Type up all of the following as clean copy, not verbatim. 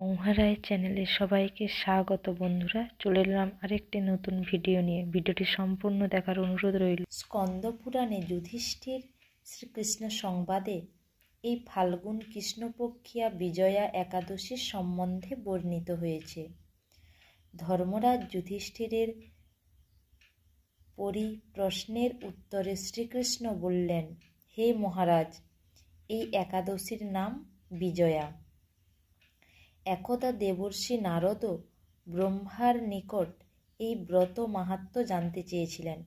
মহারায় চ্যানেলে সবাইকে স্বাগত। বন্ধুরা, চলে এলাম আরেকটি নতুন ভিডিও নিয়ে। ভিডিওটি সম্পূর্ণ দেখার অনুরোধ রইল। স্কন্দ পুরাণে যুধিষ্ঠির শ্রীকৃষ্ণ সংবাদে এই ফাল্গুন কৃষ্ণপক্ষিয়া বিজয়া একাদশীর সম্বন্ধে বর্ণিত হয়েছে। ধর্মরাজ যুধিষ্ঠিরের প্রশ্নের উত্তরে শ্রীকৃষ্ণ বললেন, হে মহারাজ, এই একাদশীর নাম বিজয়া। একদা দেবর্ষি নারদও ব্রহ্মার নিকট এই ব্রত মাহাত্ম্য জানতে চেয়েছিলেন।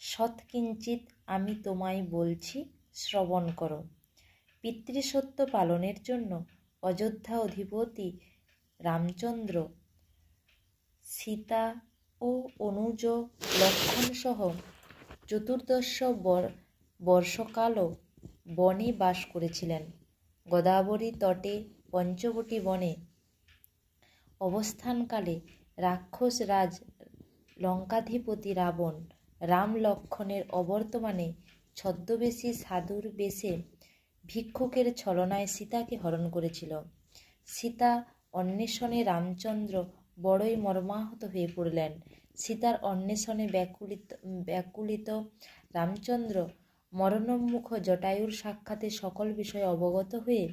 সৎকিঞ্চিৎ আমি তোমায় বলছি, শ্রবণ করো। পিতৃসত্য পালনের জন্য অযোধ্যা অধিপতি রামচন্দ্র সীতা ও অনুজ লক্ষ্মণসহ চতুর্দশ বর্ষকালও বনে বাস করেছিলেন। গোদাবরী তটে পঞ্চবটী বনে অবস্থানকালে রাক্ষস রাজ লঙ্কাধিপতি রাবণ রাম লক্ষ্মণের অবর্তমানে ছদ্মবেশী সাধুর বেশে ভিক্ষুকের ছলনায় সীতাকে হরণ করেছিল। সীতা অন্বেষণে রামচন্দ্র বড়ই মর্মাহত হয়ে পড়লেন। সীতার অন্বেষণে ব্যাকুলিত রামচন্দ্র মরণোন্মুখ জটায়ুর সাক্ষাতে সকল বিষয়ে অবগত হয়ে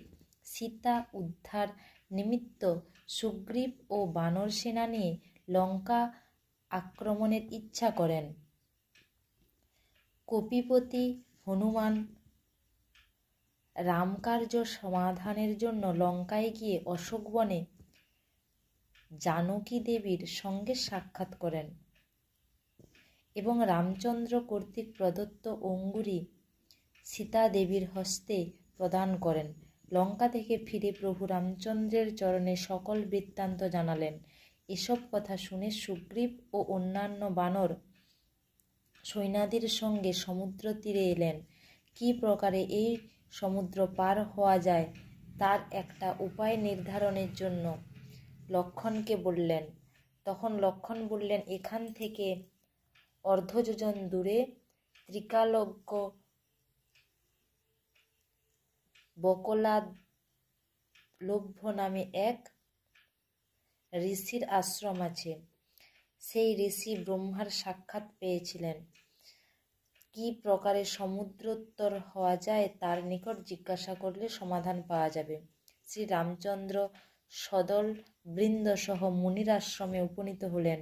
সীতা উদ্ধার নিমিত্ত সুগ্রীব ও বানর সেনা নিয়ে লঙ্কা আক্রমণের ইচ্ছা করেন। কপিপতি হনুমান রামকার্য সমাধানের জন্য লঙ্কায় গিয়ে অশোকবনে জানকী দেবীর সঙ্গে সাক্ষাৎ করেন এবং রামচন্দ্র কর্তৃক প্রদত্ত অঙ্গুরী সীতা দেবীর হস্তে প্রদান করেন। লঙ্কা থেকে ফিরে প্রভু রামচন্দ্রের চরণে সকল বৃত্তান্ত জানালেন। এসব কথা শুনে সুগ্রীব ও অন্যান্য বানর সৈন্যাদের সঙ্গে সমুদ্র তীরে এলেন। কি প্রকারে এই সমুদ্র পার হওয়া যায় তার একটা উপায় নির্ধারণের জন্য লক্ষ্মণকে বললেন। তখন লক্ষ্মণ বললেন, এখান থেকে অর্ধযোজন দূরে ত্রিকালজ্ঞ বকলালভ্য নামে এক ঋষির আশ্রম আছে। সেই ঋষি ব্রহ্মার সাক্ষাৎ পেয়েছিলেন। কি প্রকারে সমুদ্রোত্তর হওয়া যায় তার নিকট জিজ্ঞাসা করলে সমাধান পাওয়া যাবে। শ্রী রামচন্দ্র সদল বৃন্দ সহ মুনির আশ্রমে উপনীত হলেন।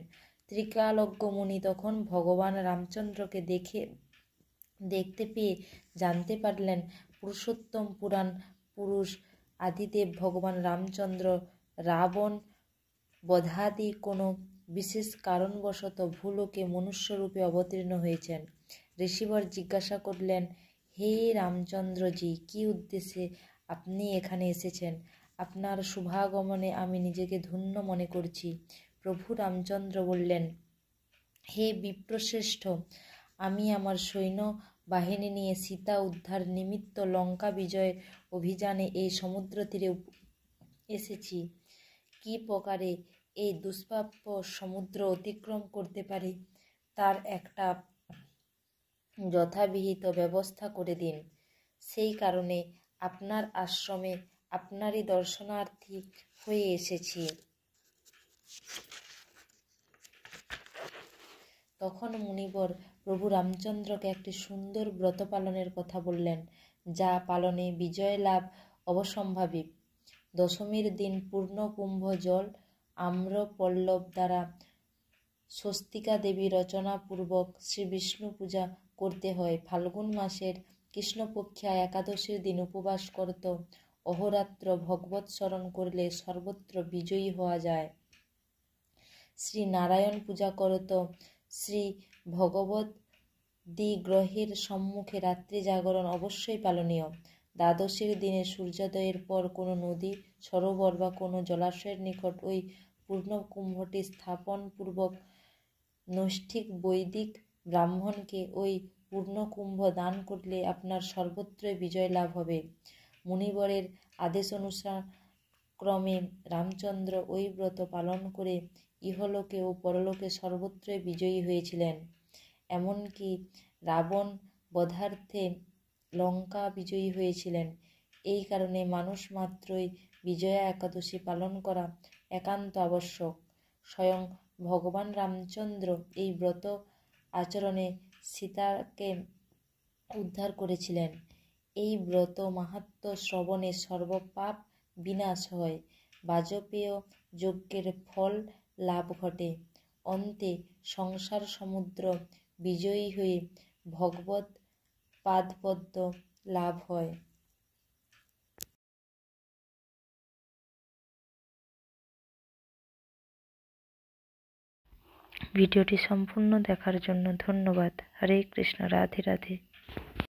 ত্রিকালজ্ঞ মুনি তখন ভগবান রামচন্দ্রকে দেখতে পেয়ে জানতে পারলেন পুরুষোত্তম পুরাণ পুরুষ আদিদেব ভগবান রামচন্দ্র রাবণ বধাদি কোনো বিশেষ কারণবশত ভূলোকে মনুষ্যরূপে অবতীর্ণ হয়েছেন। ঋষিবর জিজ্ঞাসা করলেন, হে রামচন্দ্রজি, কি উদ্দেশ্যে আপনি এখানে এসেছেন? আপনার শুভাগমনে আমি নিজেকে ধন্য মনে করছি। প্রভু রামচন্দ্র বললেন, হে বিপ্রশ্রেষ্ঠ, আমি আমার সৈন্য বাহিনী নিয়ে সীতা উদ্ধার নিমিত্ত লঙ্কা বিজয় অভিযানে এই সমুদ্র তীরে এসেছি। কি প্রকারে এই দুষ্প্রাপ্য সমুদ্র অতিক্রম করতে পারি তার একটা যথাবিহিত ব্যবস্থা করে দিন। সেই কারণে আপনার আশ্রমে আপনারই দর্শনার্থী হয়ে এসেছি। তখন মুনিবর প্রভু রামচন্দ্রকে একটি সুন্দর ব্রত পালনের কথা বললেন, যা পালনে বিজয় লাভ অবশ্যম্ভাবী। দশমীর দিন পূর্ণ কুম্ভ জল আম্র পল্লব দ্বারা স্বস্তিকা দেবী রচনাপূর্বক শ্রী বিষ্ণু পূজা করতে হয়। ফাল্গুন মাসের কৃষ্ণপক্ষিয়া একাদশীর দিন উপবাস করত অহোরাত্র ভগবৎ স্মরণ করলে সর্বত্র বিজয়ী হওয়া যায়। শ্রী নারায়ণ পূজা করত শ্রী ভগবৎ দ্বিগ্রহের সম্মুখে রাত্রি জাগরণ অবশ্যই পালনীয়। দ্বাদশীর দিনে সূর্যোদয়ের পর কোনো নদী সরোবর বা কোনো জলাশয়ের নিকট ওই পূর্ণ কুম্ভটি স্থাপনপূর্বক নৈষ্ঠিক বৈদিক ব্রাহ্মণকে ওই পূর্ণ কুম্ভ দান করলে আপনার সর্বত্রই বিজয় লাভ হবে। মুনিবরের আদেশ অনুসারক্রমে রামচন্দ্র ওই ব্রত পালন করে ইহলোকে ও পরলোকে সর্বত্রই বিজয়ী হয়েছিলেন। এমনকি রাবণ বধার্থে লঙ্কা বিজয়ী হয়েছিলেন। এই কারণে মানুষ মাত্রই বিজয়া একাদশী পালন করা একান্ত আবশ্যক। স্বয়ং ভগবান রামচন্দ্র এই ব্রত আচরণে সীতাকে উদ্ধার করেছিলেন। এই ব্রত মাহাত্ম্য শ্রবণে সর্বপাপ বিনাশ হয়, বাজপেয় যজ্ঞের ফল লাভ ঘটে, অন্তে সংসার সমুদ্র বিজয়ী হয়ে ভগবৎ পাদপদ্ম লাভ হয়। ভিডিওটি সম্পূর্ণ দেখার জন্য ধন্যবাদ। হরে কৃষ্ণ, রাধে রাধে।